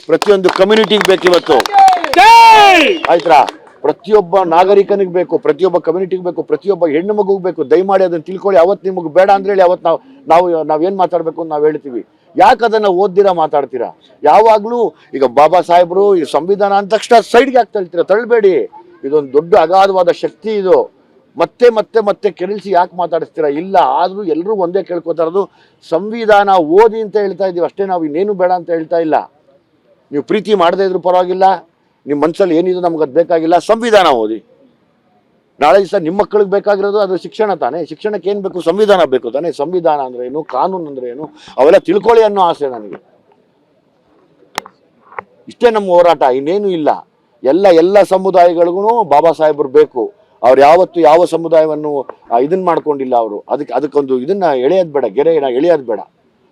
ಪ್ರತಿಯೊಂದು ಕಮ್ಯುನಿಟಿಗೆ ಬೇಕು ಇವತ್ತು, ಆಯ್ತಾ? ಪ್ರತಿಯೊಬ್ಬ ನಾಗರಿಕನಿಗೆ ಬೇಕು, ಪ್ರತಿಯೊಬ್ಬ ಕಮ್ಯುನಿಟಿಗೆ ಬೇಕು, ಪ್ರತಿಯೊಬ್ಬ ಹೆಣ್ಣು ಮಗುಗೆ ಬೇಕು. ದಯಮಾಡಿ ಅದನ್ನ ತಿಳ್ಕೊಳ್ಳಿ. ಅವತ್ತು ನಿಮಗೆ ಬೇಡ ಅಂದ್ರೆ ಹೇಳಿ, ಅವತ್ತು ನಾವೇನ್ ಮಾತಾಡ್ಬೇಕು ಅಂತ ನಾವು ಹೇಳ್ತೀವಿ. ಯಾಕೆ ಅದನ್ನ ಓದ್ದಿರಾ ಮಾತಾಡ್ತೀರಾ? ಯಾವಾಗ್ಲೂ ಈಗ ಬಾಬಾ ಸಾಹೇಬ್ರು ಈ ಸಂವಿಧಾನ ಅಂದ ತಕ್ಷಣ ಸೈಡ್ಗೆ ಯಾಕೆ ತಳ್ತೀರಾ? ತಳ್ಳಬೇಡಿ. ಇದೊಂದು ದೊಡ್ಡ ಅಗಾಧವಾದ ಶಕ್ತಿ ಇದು. ಮತ್ತೆ ಮತ್ತೆ ಮತ್ತೆ ಕೆರಳಿಸಿ ಯಾಕೆ ಮಾತಾಡಿಸ್ತೀರಾ? ಇಲ್ಲ, ಆದ್ರೂ ಎಲ್ಲರೂ ಒಂದೇ ಕೇಳ್ಕೊತಾ ಇರೋದು, ಸಂವಿಧಾನ ಓದಿ ಅಂತ ಹೇಳ್ತಾ ಇದೀವಿ ಅಷ್ಟೇ. ನಾವು ಇನ್ನೇನು ಬೇಡ ಅಂತ ಹೇಳ್ತಾ ಇಲ್ಲ. ನೀವು ಪ್ರೀತಿ ಮಾಡದೇ ಇದ್ರೂ ಪರವಾಗಿಲ್ಲ, ನಿಮ್ಮ ಮನಸ್ಸಲ್ಲಿ ಏನಿದೆ ನಮ್ಗೆ ಅದು ಬೇಕಾಗಿಲ್ಲ, ಸಂವಿಧಾನ ಓದಿ. ನಾಳೆ ದಿವಸ ನಿಮ್ಮ ಮಕ್ಕಳಿಗೆ ಬೇಕಾಗಿರೋದು ಅದು ಶಿಕ್ಷಣ ತಾನೇ. ಶಿಕ್ಷಣಕ್ಕೆ ಏನು ಬೇಕು? ಸಂವಿಧಾನ ಬೇಕು ತಾನೇ. ಸಂವಿಧಾನ ಅಂದ್ರೆ ಏನು, ಕಾನೂನು ಅಂದ್ರೆ ಏನು, ಅವೆಲ್ಲ ತಿಳ್ಕೊಳ್ಳಿ ಅನ್ನೋ ಆಸೆ ನನಗೆ. ಇಷ್ಟೇ ನಮ್ಮ ಹೋರಾಟ, ಇನ್ನೇನು ಇಲ್ಲ. ಎಲ್ಲ ಸಮುದಾಯಗಳಿಗೂ ಬಾಬಾ ಸಾಹೇಬರು ಬೇಕು. ಅವ್ರು ಯಾವತ್ತು ಯಾವ ಸಮುದಾಯವನ್ನು ಇದನ್ನ ಮಾಡ್ಕೊಂಡಿಲ್ಲ. ಅವರು ಅದಕ್ಕೊಂದು ಇದನ್ನ ಎಳೆಯೋದು ಬೇಡ, ಗೆರೆನ ಎಳೆಯೋದು ಬೇಡ.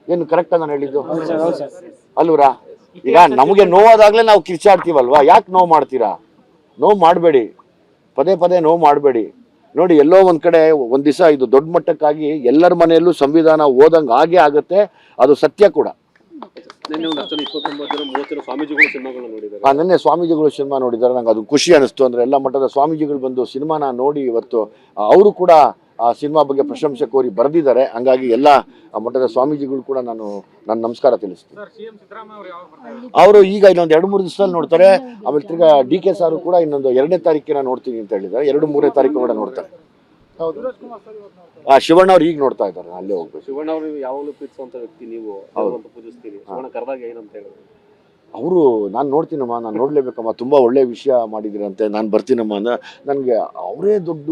ಏನು ಕರೆಕ್ಟ್ ನಾನು ಹೇಳಿದ್ದು ಅಲ್ವರಾ? ಈಗ ನಮಗೆ ನೋವಾದಾಗಲೇ ನಾವು ಕಿರ್ಚಾಡ್ತೀವಲ್ವಾ? ಯಾಕೆ ನೋವು ಮಾಡ್ತೀರಾ? ನೋವು ಮಾಡಬೇಡಿ, ಪದೇ ಪದೇ ನೋವು ಮಾಡಬೇಡಿ. ನೋಡಿ, ಎಲ್ಲೋ ಒಂದ್ ಕಡೆ ಒಂದ್ ದಿವಸ ಇದು ದೊಡ್ಡ ಮಟ್ಟಕ್ಕಾಗಿ ಎಲ್ಲರ ಮನೆಯಲ್ಲೂ ಸಂವಿಧಾನ ಓದಂಗೆ ಆಗೇ ಆಗುತ್ತೆ. ಅದು ಸತ್ಯ ಕೂಡ. ನಿನ್ನೆ ಸ್ವಾಮೀಜಿಗಳು ಸಿನಿಮಾ ನೋಡಿದ್ದಾರೆ. ನಂಗೆ ಅದು ಖುಷಿ ಅನಿಸ್ತು. ಅಂದ್ರೆ ಎಲ್ಲ ಮಟ್ಟದ ಸ್ವಾಮೀಜಿಗಳು ಬಂದು ಸಿನಿಮಾನ ನೋಡಿ ಇವತ್ತು ಅವರು ಕೂಡ ಆ ಸಿನಿಮಾ ಬಗ್ಗೆ ಪ್ರಶಂಸೆ ಕೋರಿ ಬರೆದಿದ್ದಾರೆ. ಹಂಗಾಗಿ ಎಲ್ಲ ಮಟ್ಟದ ಸ್ವಾಮೀಜಿಗಳು ಕೂಡ ನನ್ನ ನಮಸ್ಕಾರ ತಿಳಿಸ್ತೀನಿ. ಅವರು ಈಗ ಇನ್ನೊಂದು 2-3 ದಿವಸದಲ್ಲಿ ನೋಡ್ತಾರೆ. ಆಮೇಲೆ ತಿರ್ಗಾ DK ಸಾರು ಕೂಡ ಇನ್ನೊಂದು 2ನೇ ತಾರೀಕಿನ ನೋಡ್ತೀನಿ ಅಂತ ಹೇಳಿದ್ದಾರೆ. 2-3ನೇ ತಾರೀಕು ಕೂಡ ನೋಡ್ತಾರೆ. ಶಿವಣ್ಣ ಅವ್ರು ಈಗ ನೋಡ್ತಾ ಇದ್ದಾರೆ, ಅಲ್ಲೇ ಹೋಗ್ಬೇಕು. ಶಿವಣ್ಣ ಅವರು ಯಾವಾಗಲೂ ಪ್ರೀತಿಸುವಂತ ವ್ಯಕ್ತಿ, ನೀವು ಪೂಜಿಸ್ತೀರಿ. ಶಿವಣ್ಣ ಕರೆದಾಗ ಏನಂತ ಹೇಳಿದ್ರು? ಅವರು ನಾನು ನೋಡ್ತೀನಮ್ಮ, ನಾನು ನೋಡ್ಲೇಬೇಕಮ್ಮ, ತುಂಬಾ ಒಳ್ಳೆ ವಿಷಯ ಮಾಡಿದಿರಂತೆ, ನಾನು ಬರ್ತೀನಮ್ಮ ಅಂದ. ನನಗೆ ಅವರೇ ದೊಡ್ಡ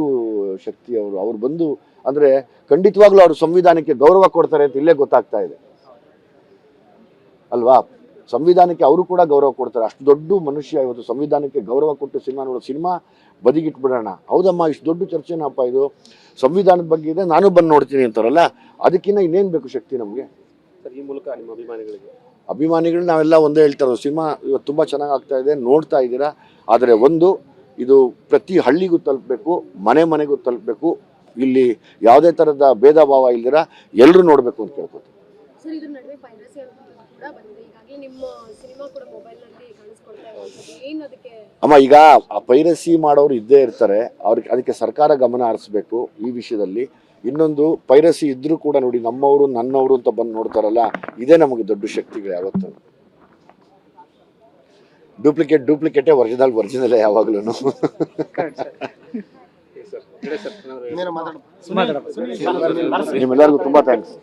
ಶಕ್ತಿ. ಅವ್ರು ಬಂದು ಅಂದ್ರೆ ಖಂಡಿತವಾಗ್ಲೂ ಅವರು ಸಂವಿಧಾನಕ್ಕೆ ಗೌರವ ಕೊಡ್ತಾರೆ ಅಂತ ಇಲ್ಲೇ ಗೊತ್ತಾಗ್ತಾ ಇದೆ ಅಲ್ವಾ? ಸಂವಿಧಾನಕ್ಕೆ ಅವರು ಕೂಡ ಗೌರವ ಕೊಡ್ತಾರೆ. ಅಷ್ಟು ದೊಡ್ಡ ಮನುಷ್ಯ ಇವತ್ತು ಸಂವಿಧಾನಕ್ಕೆ ಗೌರವ ಕೊಟ್ಟು ಸಿನಿಮಾ ನೋಡೋ. ಸಿನಿಮಾ ಬದಿಗಿಟ್ಬಿಡೋಣ. ಹೌದಮ್ಮ, ಇಷ್ಟು ದೊಡ್ಡ ಚರ್ಚೆನಪ್ಪ ಇದು, ಸಂವಿಧಾನದ ಬಗ್ಗೆ ಇದೆ, ನಾನು ಬಂದು ನೋಡ್ತೀನಿ ಅಂತಾರಲ್ಲ, ಅದಕ್ಕಿಂತ ಇನ್ನೇನು ಬೇಕು ಶಕ್ತಿ ನಮಗೆ? ಈ ಮೂಲಕ ನಿಮ್ಮ ಅಭಿಮಾನಿಗಳು ನಾವೆಲ್ಲ ಒಂದೇ ಹೇಳ್ತಾ ಇರೋದು, ಸಿನಿಮಾ ಇವತ್ತು ತುಂಬ ಚೆನ್ನಾಗಿ ಆಗ್ತಾ ಇದೆ, ನೋಡ್ತಾ ಇದ್ದೀರಾ. ಆದರೆ ಇದು ಪ್ರತಿ ಹಳ್ಳಿಗೂ ತಲುಪಬೇಕು, ಮನೆಗೂ ತಲುಪಬೇಕು. ಇಲ್ಲಿ ಯಾವುದೇ ಥರದ ಭೇದ ಭಾವ ಇಲ್ದಿರ ಎಲ್ಲರೂ ನೋಡಬೇಕು ಅಂತ ಕೇಳ್ಕೊತೀನಿ. ಅಮ್ಮ, ಈಗ ಆ ಪೈರಸಿ ಮಾಡೋರು ಇದ್ದೇ ಇರ್ತಾರೆ. ಅದಕ್ಕೆ ಸರ್ಕಾರ ಗಮನ ಹರಿಸ್ಬೇಕು ಈ ವಿಷಯದಲ್ಲಿ. ಇನ್ನೊಂದು, ಪೈರಸಿ ಇದ್ರೂ ಕೂಡ ನೋಡಿ, ನಮ್ಮವರು ನನ್ನವರು ಅಂತ ಬಂದು ನೋಡ್ತಾರಲ್ಲ, ಇದೇ ನಮಗೆ ದೊಡ್ಡ ಶಕ್ತಿಗಳು. ಯಾವತ್ತು ಡೂಪ್ಲಿಕೇಟೇ ಒರಿಜಿನಲ್ ಯಾವಾಗ್ಲೂ. ನಿಮ್ಮೆಲ್ಲರಿಗೂ ತುಂಬಾ ಥ್ಯಾಂಕ್ಸ್.